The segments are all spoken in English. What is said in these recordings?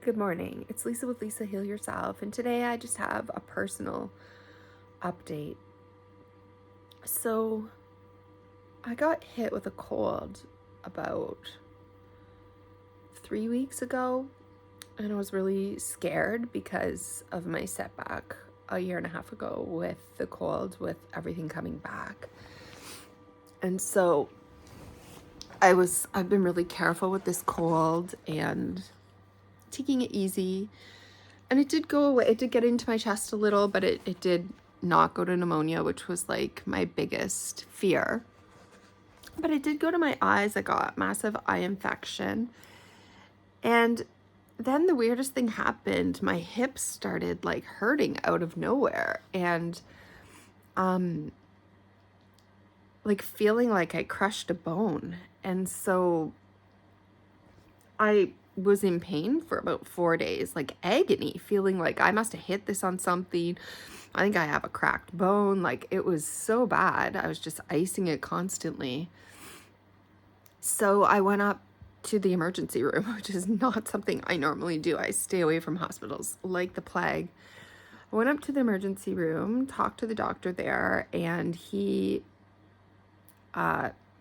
Good morning. It's Lisa with Lisa Heal Yourself, and today I just have a personal update. So, I got hit with a cold about 3 weeks ago, and I was really scared because of my setback a year and a half ago with the cold, with everything coming back. And so, I've been really careful with this cold and taking it easy. And it did go away. It did get into my chest a little, but it did not go to pneumonia, which was like my biggest fear. But it did go to my eyes. I got massive eye infection. And then the weirdest thing happened. My hips started like hurting out of nowhere. And like feeling like I crushed a bone. And so I was in pain for about 4 days, like agony, feeling like I must have hit this on something. I think I have a cracked bone. Like it was so bad. I was just icing it constantly. So I went up to the emergency room, which is not something I normally do. I stay away from hospitals like the plague. I went up to the emergency room, talked to the doctor there, and he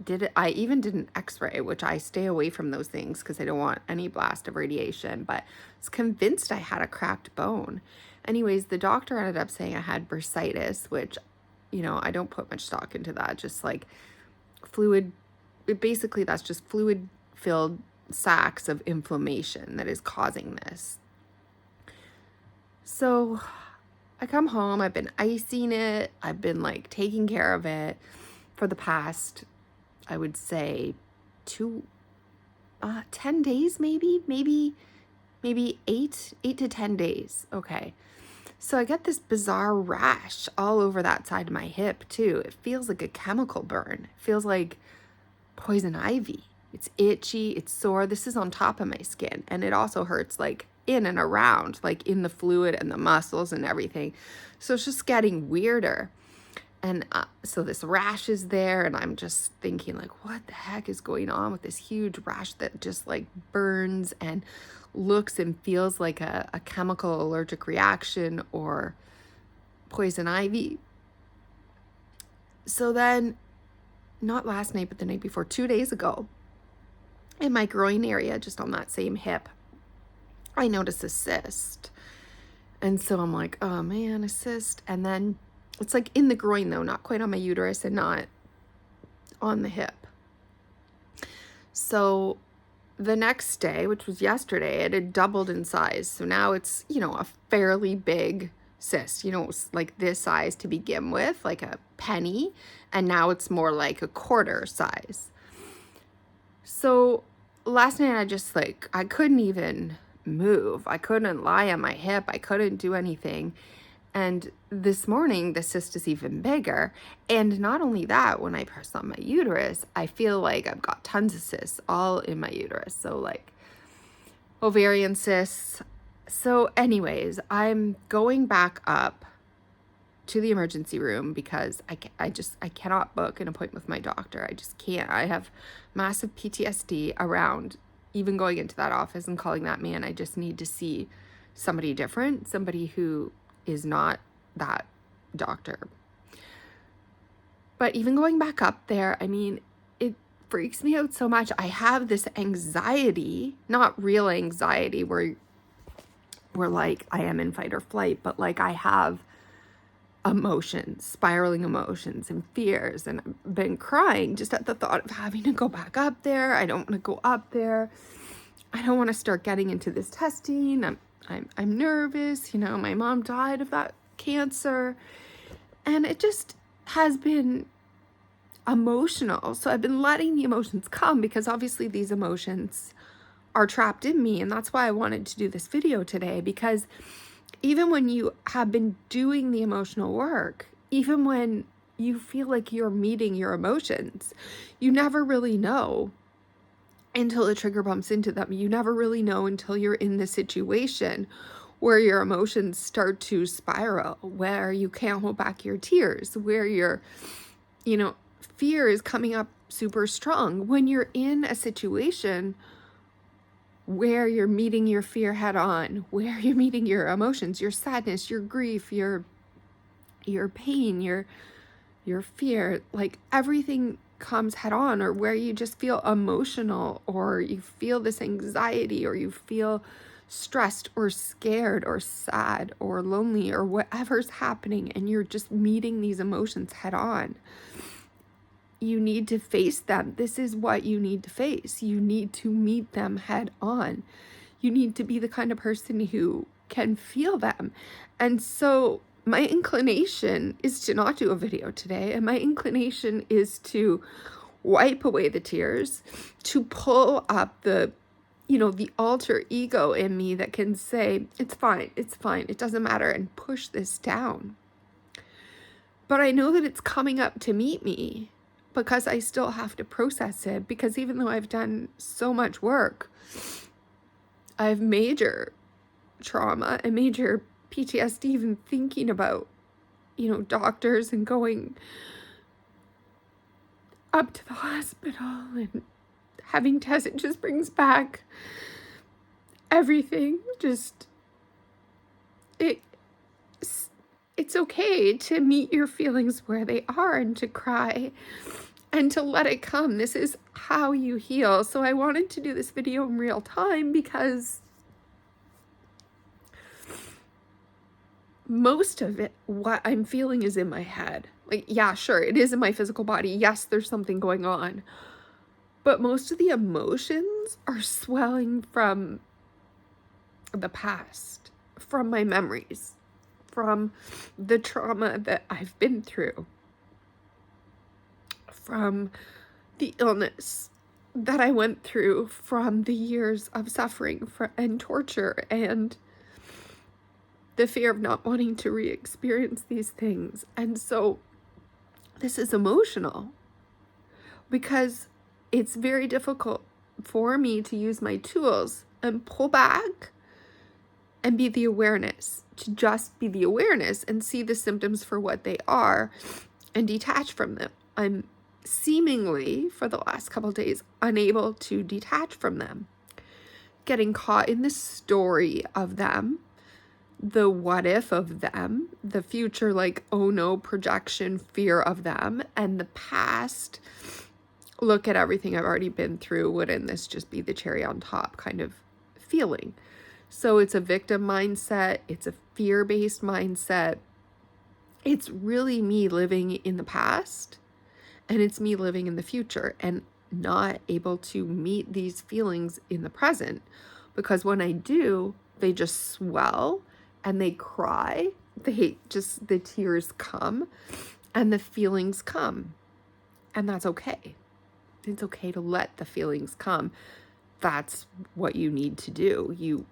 did it. I even did an x-ray, which I stay away from those things because I don't want any blast of radiation, but I was convinced I had a cracked bone. Anyways, the doctor ended up saying I had bursitis, which, I don't put much stock into that. Just like fluid, basically that's just fluid filled sacs of inflammation that is causing this. So I come home, I've been icing it, I've been like taking care of it for the past, I would say 10 days, maybe 8 to 10 days. Okay. So I get this bizarre rash all over that side of my hip too. It feels like a chemical burn. It feels like poison ivy. It's itchy, it's sore. This is on top of my skin. And it also hurts like in and around, like in the fluid and the muscles and everything. So it's just getting weirder. And so this rash is there, and I'm just thinking like, what the heck is going on with this huge rash that just like burns and looks and feels like a chemical allergic reaction or poison ivy. So then, not last night, but the night before, 2 days ago, in my groin area, just on that same hip, I noticed a cyst. And so I'm like, oh man, a cyst. And then it's like in the groin though, not quite on my uterus and not on the hip. So the next day, which was yesterday, it had doubled in size. So now it's, a fairly big cyst, it's like this size to begin with, like a penny. And now it's more like a quarter size. So last night I couldn't even move. I couldn't lie on my hip. I couldn't do anything. And this morning, the cyst is even bigger. And not only that, when I press on my uterus, I feel like I've got tons of cysts all in my uterus. So like ovarian cysts. So anyways, I'm going back up to the emergency room because I cannot book an appointment with my doctor. I just can't. I have massive PTSD around even going into that office and calling that man. I just need to see somebody different, somebody who is not that doctor. But even going back up there, it freaks me out so much. I have this anxiety, not real anxiety where like I am in fight or flight, but like I have emotions, spiraling emotions and fears. And I've been crying just at the thought of having to go back up there. I don't want to go up there. I don't want to start getting into this testing. I'm nervous. My mom died of that cancer. And it just has been emotional. So I've been letting the emotions come because obviously these emotions are trapped in me. And that's why I wanted to do this video today, because even when you have been doing the emotional work, even when you feel like you're meeting your emotions, you never really know until the trigger bumps into them. You never really know until you're in the situation where your emotions start to spiral, where you can't hold back your tears, where your, fear is coming up super strong. When you're in a situation where you're meeting your fear head on, where you're meeting your emotions, your sadness, your grief, your pain, your fear, like everything comes head on, or where you just feel emotional, or you feel this anxiety, or you feel stressed or scared or sad or lonely or whatever's happening, and you're just meeting these emotions head on. You need to face them. This is what you need to face. You need to meet them head on. You need to be the kind of person who can feel them. And so my inclination is to not do a video today. And my inclination is to wipe away the tears, to pull up the alter ego in me that can say, it's fine, it doesn't matter, and push this down. But I know that it's coming up to meet me because I still have to process it, because even though I've done so much work, I have major trauma and major PTSD, even thinking about, doctors and going up to the hospital and having tests. It just brings back everything. It's okay to meet your feelings where they are and to cry and to let it come. This is how you heal. So I wanted to do this video in real time because most of it, what I'm feeling, is in my head. Like, yeah, sure, it is in my physical body. Yes, there's something going on. But most of the emotions are swelling from the past, from my memories, from the trauma that I've been through, from the illness that I went through, from the years of suffering and torture, and the fear of not wanting to re-experience these things. And so this is emotional because it's very difficult for me to use my tools and pull back and be the awareness, to just be the awareness and see the symptoms for what they are and detach from them. I'm seemingly, for the last couple of days, unable to detach from them, getting caught in the story of them, the what if of them, the future, like, oh no, projection, fear of them, and the past, look at everything I've already been through, wouldn't this just be the cherry on top kind of feeling. So it's a victim mindset, it's a fear-based mindset. It's really me living in the past, and it's me living in the future and not able to meet these feelings in the present, because when I do, they just swell and they cry. The tears come and the feelings come, and that's okay. It's okay to let the feelings come. That's what you need to do.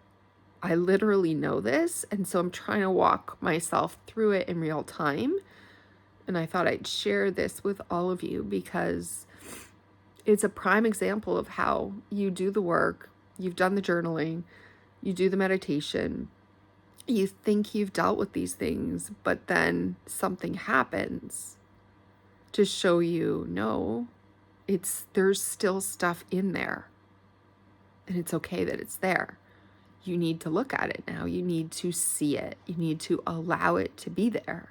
I literally know this, and so I'm trying to walk myself through it in real time. And I thought I'd share this with all of you because it's a prime example of how you do the work, you've done the journaling, you do the meditation, you think you've dealt with these things, but then something happens to show you, no, there's still stuff in there, and it's okay that it's there. You need to look at it now. You need to see it. You need to allow it to be there.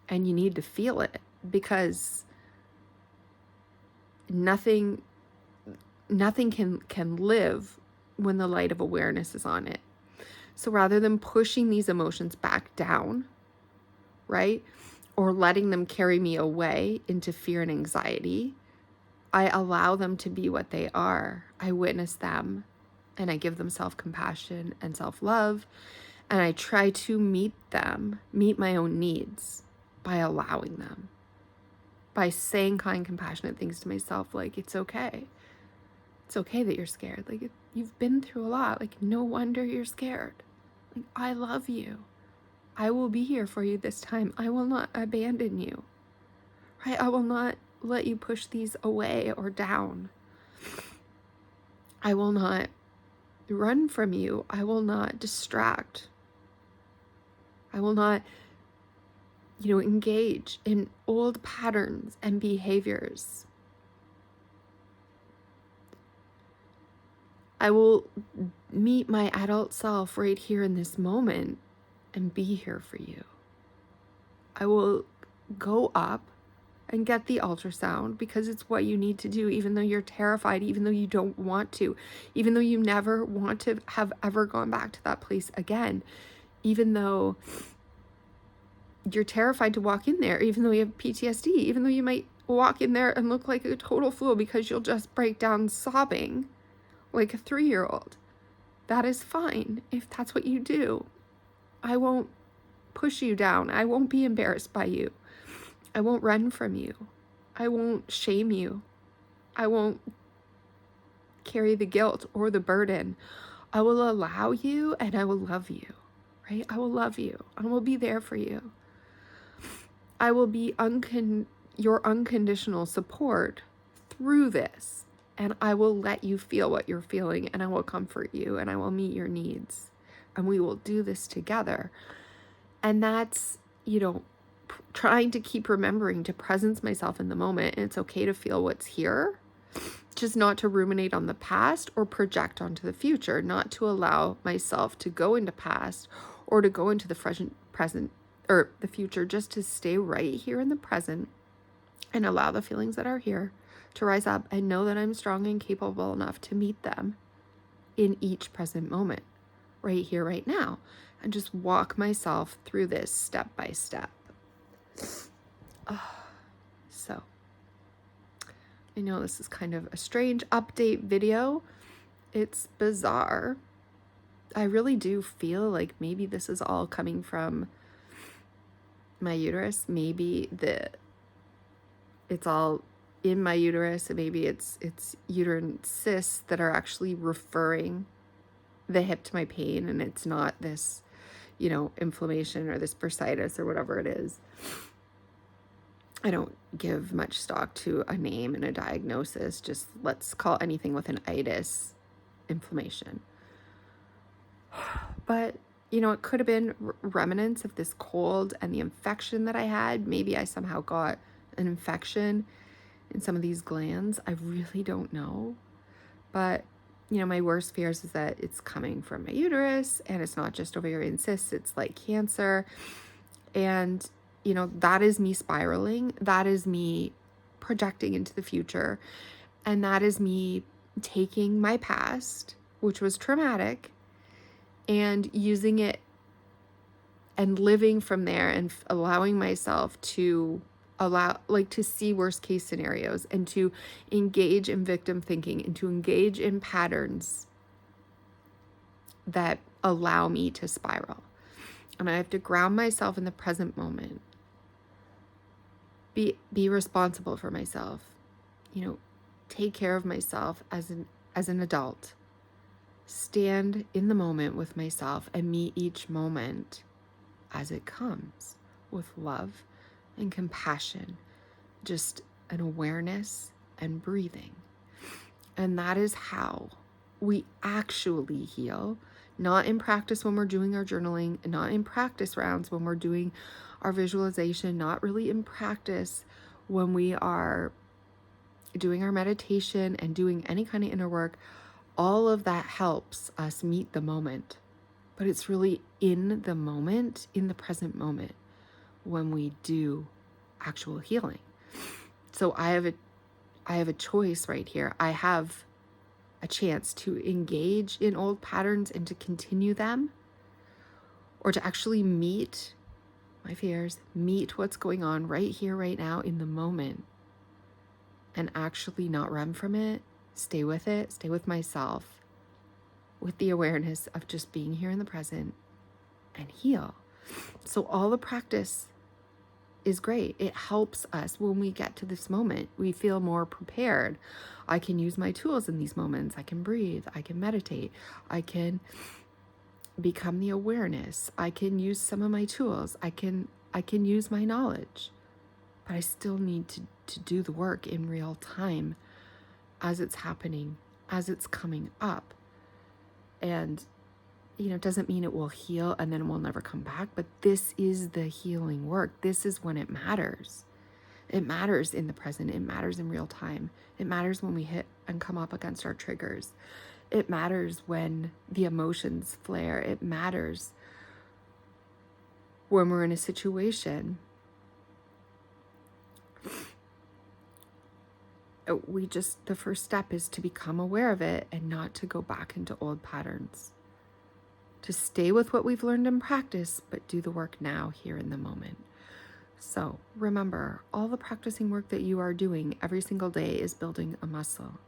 And you need to feel it, because nothing can live when the light of awareness is on it. So rather than pushing these emotions back down, right, or letting them carry me away into fear and anxiety, I allow them to be what they are. I witness them, and I give them self-compassion and self-love, and I try to meet my own needs by allowing them, by saying kind, compassionate things to myself, like, it's okay. It's okay that you're scared. Like, you've been through a lot. Like, no wonder you're scared. Like, I love you. I will be here for you this time. I will not abandon you. Right? I will not let you push these away or down. I will not run from you. I will not distract. I will not, engage in old patterns and behaviors. I will meet my adult self right here in this moment and be here for you. I will go up and get the ultrasound because it's what you need to do, even though you're terrified, even though you don't want to, even though you never want to have ever gone back to that place again, even though you're terrified to walk in there, even though you have PTSD, even though you might walk in there and look like a total fool because you'll just break down sobbing like a 3-year-old. That is fine if that's what you do. I won't push you down. I won't be embarrassed by you. I won't run from you. I won't shame you. I won't carry the guilt or the burden. I will allow you and I will love you, right? I will love you and will be there for you. I will be your unconditional support through this, and I will let you feel what you're feeling, and I will comfort you, and I will meet your needs, and we will do this together. And that's, trying to keep remembering to presence myself in the moment. And it's okay to feel what's here, just not to ruminate on the past or project onto the future, not to allow myself to go into past or to go into the present or the future, just to stay right here in the present and allow the feelings that are here to rise up and know that I'm strong and capable enough to meet them in each present moment, right here, right now, and just walk myself through this step by step. So I know this is kind of a strange update video. It's bizarre. I really do feel like maybe this is all coming from my uterus. Maybe it's all in my uterus, and maybe it's uterine cysts that are actually referring the hip to my pain, and it's not this, inflammation or this bursitis or whatever it is. I don't give much stock to a name and a diagnosis. Just let's call anything with an itis inflammation. But, it could have been remnants of this cold and the infection that I had. Maybe I somehow got an infection in some of these glands. I really don't know. But, my worst fears is that it's coming from my uterus, and it's not just ovarian cysts. It's like cancer. And that is me spiraling. That is me projecting into the future. And that is me taking my past, which was traumatic, and using it and living from there and allowing myself to to see worst case scenarios and to engage in victim thinking and to engage in patterns that allow me to spiral. And I have to ground myself in the present moment. Be responsible for myself, take care of myself as an adult, stand in the moment with myself and meet each moment as it comes with love and compassion, just an awareness and breathing. And that is how we actually heal, not in practice when we're doing our journaling, not in practice rounds when we're doing our visualization, not really in practice when we are doing our meditation and doing any kind of inner work. All of that helps us meet the moment, but it's really in the moment, in the present moment, when we do actual healing. So I have a choice right here. I have a chance to engage in old patterns and to continue them, or to actually meet my fears, meet what's going on right here, right now, in the moment, and actually not run from it, stay with it, stay with myself, with the awareness of just being here in the present and heal. So all the practice is great. It helps us when we get to this moment. We feel more prepared. I can use my tools in these moments. I can breathe. I can meditate. I can become the awareness. I can use some of my tools. I can use my knowledge. But I still need to do the work in real time as it's happening, as it's coming up. And it doesn't mean it will heal and then it will never come back, but this is the healing work. This is when it matters. It matters in the present. It matters in real time. It matters when we hit and come up against our triggers. It matters when the emotions flare. It matters when we're in a situation. The first step is to become aware of it and not to go back into old patterns. To stay with what we've learned in practice, but do the work now, here in the moment. So remember, all the practicing work that you are doing every single day is building a muscle.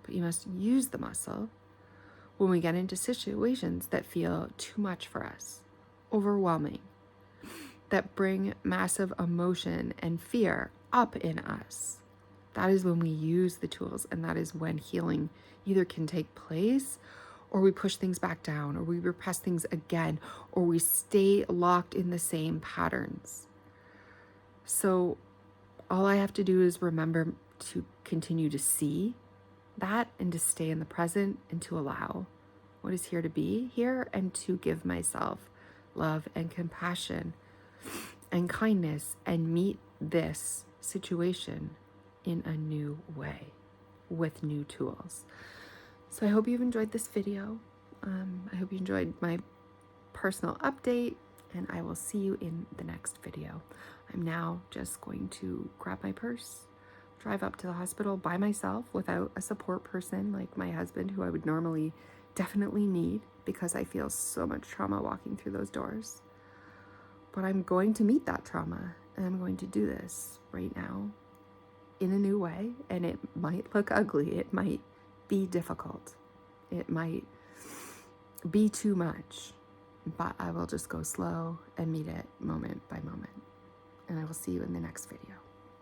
But you must use the muscle when we get into situations that feel too much for us, overwhelming, that bring massive emotion and fear up in us. That is when we use the tools, and that is when healing either can take place, or we push things back down, or we repress things again, or we stay locked in the same patterns. So all I have to do is remember to continue to see that, and to stay in the present, and to allow what is here to be here, and to give myself love and compassion and kindness, and meet this situation in a new way with new tools. So I hope you've enjoyed this video. I hope you enjoyed my personal update, and I will see you in the next video. I'm now just going to grab my purse, drive up to the hospital by myself without a support person like my husband, who I would normally definitely need because I feel so much trauma walking through those doors. But I'm going to meet that trauma, and I'm going to do this right now in a new way, and it might look ugly. It might be difficult. It might be too much, but I will just go slow and meet it moment by moment. And I will see you in the next video.